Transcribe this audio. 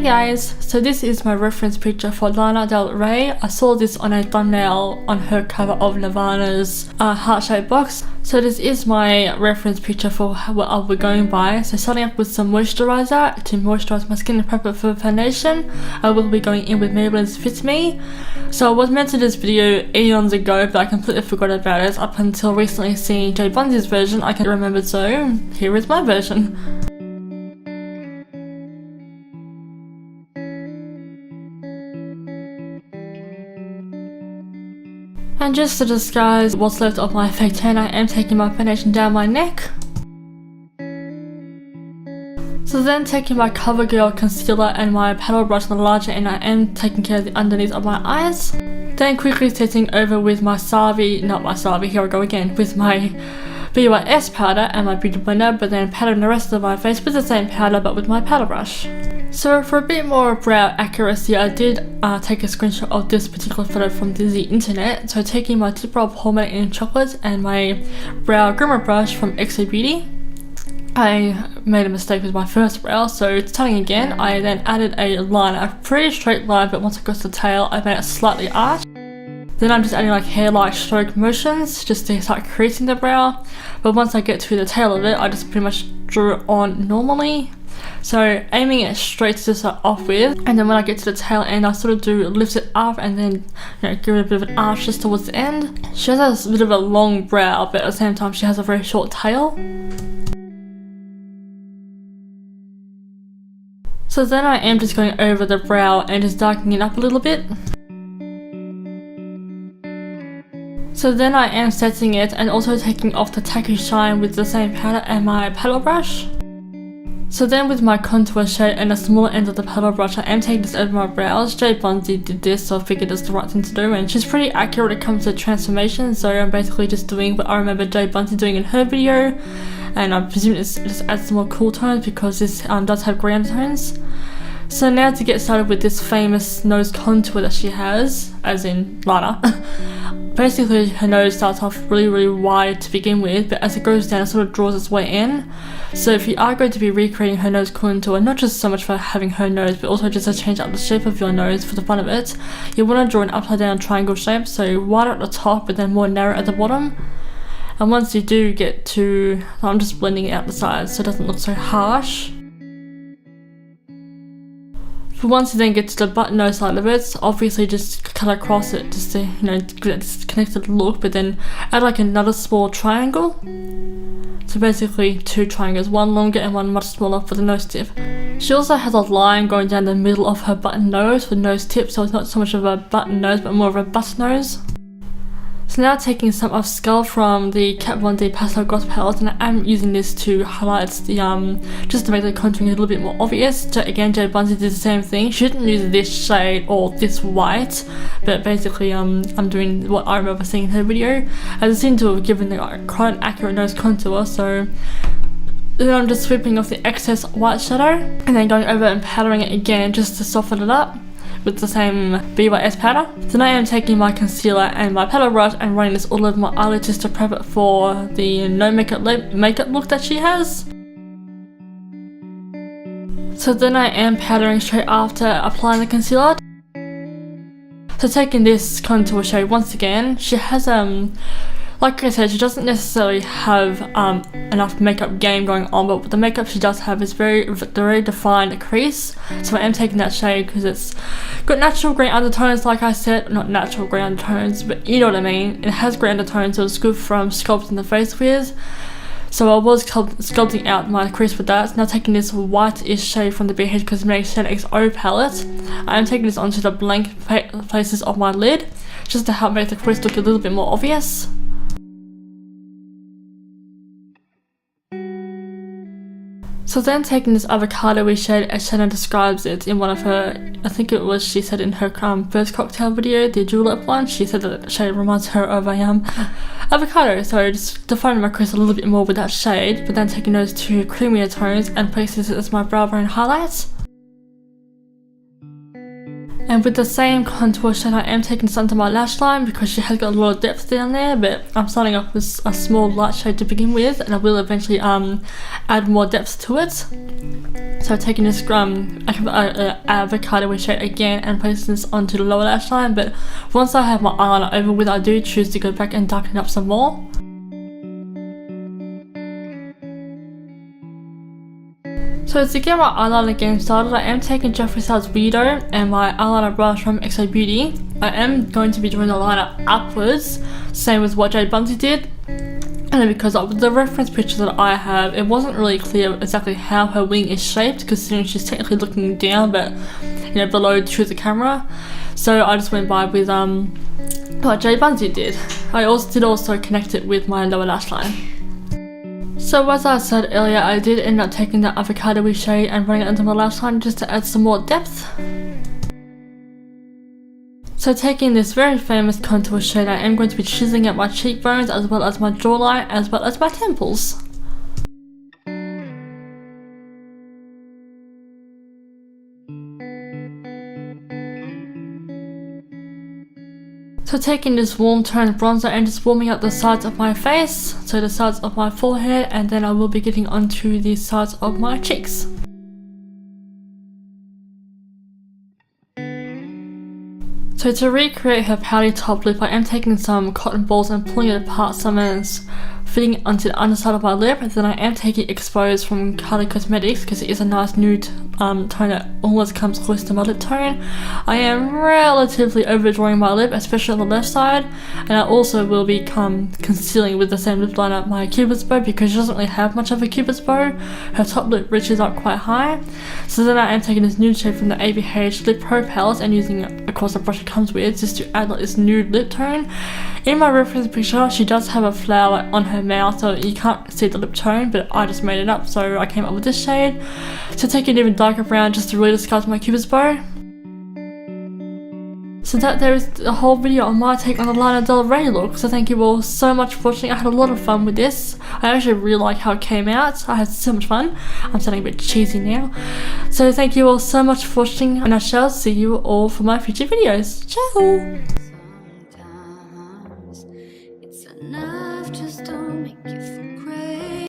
Hey guys, so this is my reference picture for Lana Del Rey. I saw this on a thumbnail on her cover of Nirvana's heart-shaped box. So this is my reference picture for what I'll be going by. So starting off with some moisturizer to moisturize my skin and prep it for foundation. I will be going in with Maybelline's Fit Me. So I was meant to do this video eons ago, but I completely forgot about it up until recently seeing Jbunzie's version. I can't remember, so here is my version. And just to disguise what's left of my fake tan, I am taking my foundation down my neck. So then taking my CoverGirl concealer and my paddle brush on the larger end, I am taking care of the underneath of my eyes. Then quickly setting over with my here we go again, with my BYS powder and my Beauty Blender, but then powdering the rest of my face with the same powder but with my paddle brush. So for a bit more brow accuracy, I did take a screenshot of this particular photo from the internet. So taking my Tip Roll Pomade in Chocolate and my brow groomer brush from XO Beauty. I made a mistake with my first brow, so starting again, I then added a line, a pretty straight line, but once I got to the tail, I made it slightly arched. Then I'm just adding like hair-like stroke motions just to start creasing the brow. But once I get to the tail of it, I just pretty much drew it on normally. So aiming it straight to start off with, and then when I get to the tail end, I sort of do lift it up and then give it a bit of an arch just towards the end. She has a bit of a long brow, but at the same time she has a very short tail. So then I am just going over the brow and just darkening it up a little bit. So then I am setting it and also taking off the tacky shine with the same powder and my paddle brush. So then with my contour shade and the smaller end of the paddle brush, I am taking this over my brows. Jbunzie did this, so I figured it's the right thing to do, and she's pretty accurate when it comes to transformation, so I'm basically just doing what I remember Jbunzie doing in her video, and I presume it just adds some more cool tones because this does have grey undertones. So now to get started with this famous nose contour that she has, as in Lana. Basically her nose starts off really wide to begin with, but as it goes down it sort of draws its way in. So if you are going to be recreating her nose contour, not just so much for having her nose, but also just to change up the shape of your nose for the fun of it, you want to draw an upside down triangle shape, so wider at the top but then more narrow at the bottom. And once you do get to, I'm just blending it out the sides so it doesn't look so harsh. But once you then get to the button nose side of it, obviously just cut across it just to, get this connected look, but then add like another small triangle. So basically two triangles, one longer and one much smaller for the nose tip. She also has a line going down the middle of her button nose for nose tip, so it's not so much of a button nose but more of a bust nose. So now taking some of Skull from the Kat Von D Pastel Gloss palette, and I'm using this to highlight the just to make the contouring a little bit more obvious. So again, Jbunzie did the same thing. She didn't use this shade or this white, but basically I'm doing what I remember seeing in her video. As it seemed to have given quite an accurate nose contour, so then I'm just sweeping off the excess white shadow and then going over and powdering it again just to soften it up with the same BYS powder. Then I am taking my concealer and my paddle brush and running this all over my eyelid just to prep it for the no makeup look that she has. So then I am powdering straight after applying the concealer. So taking this contour shade once again, she has like I said, she doesn't necessarily have enough makeup game going on, but the makeup she does have is very defined crease. So I am taking that shade because it's got natural grey undertones, like I said. Not natural grey undertones, but you know what I mean. It has grey undertones, so it's good from sculpting the face with. So I was sculpting out my crease with that. Now taking this white-ish shade from the BH Cosmetics Shade XO palette, I am taking this onto the blank places of my lid, just to help make the crease look a little bit more obvious. So then taking this avocado-y shade, as Shannon describes it in one of her, I think it was, she said in her first cocktail video, the julep one, she said that the shade reminds her of a avocado. So just defining my crease a little bit more with that shade, but then taking those two creamier tones and placing this as my brow bone highlights. And with the same contour shade, I am taking this under my lash line because she has got a lot of depth down there, but I'm starting off with a small light shade to begin with, and I will eventually add more depth to it. So So I've taken this avocado shade again and placed this onto the lower lash line, but once I have my eyeliner over with, I do choose to go back and darken up some more. So to get my eyeliner game started, I am taking Jeffree Star's Weirdo and my eyeliner brush from XO Beauty. I am going to be drawing the liner upwards, same as what Jbunzie did. And because of the reference picture that I have, it wasn't really clear exactly how her wing is shaped, considering she's technically looking down, but you know, below to the camera. So I just went by with what Jbunzie did. I also connect it with my lower lash line. So as I said earlier, I did end up taking that avocado shade and running it under my lash line just to add some more depth. So taking this very famous contour shade, I am going to be chiseling out my cheekbones as well as my jawline as well as my temples. So taking this warm toned bronzer and just warming up the sides of my face, so the sides of my forehead, and then I will be getting onto the sides of my cheeks. So to recreate her pouty top lip, I am taking some cotton balls and pulling it apart some ends, fitting it onto the underside of my lip, and then I am taking Exposed from Kylie Cosmetics because it is a nice nude tone that almost comes close to my lip tone. I am relatively overdrawing my lip, especially on the left side, and I also will be concealing with the same lip liner my cupid's bow because she doesn't really have much of a cupid's bow. Her top lip reaches up quite high. So then I am taking this nude shade from the ABH Lip Pro palette and using it across the brush it comes with just to add like this nude lip tone. In my reference picture, she does have a flower on her mouth, so you can't see the lip tone, but I just made it up, so I came up with this shade. To take an even darker brown just to really disguise my cupid's bow. So there is a whole video on my take on the Lana Del Rey look, so thank you all so much for watching. I had a lot of fun with this. I actually really like how it came out. I had so much fun. I'm sounding a bit cheesy now. So thank you all so much for watching, and I shall see you all for my future videos. Ciao!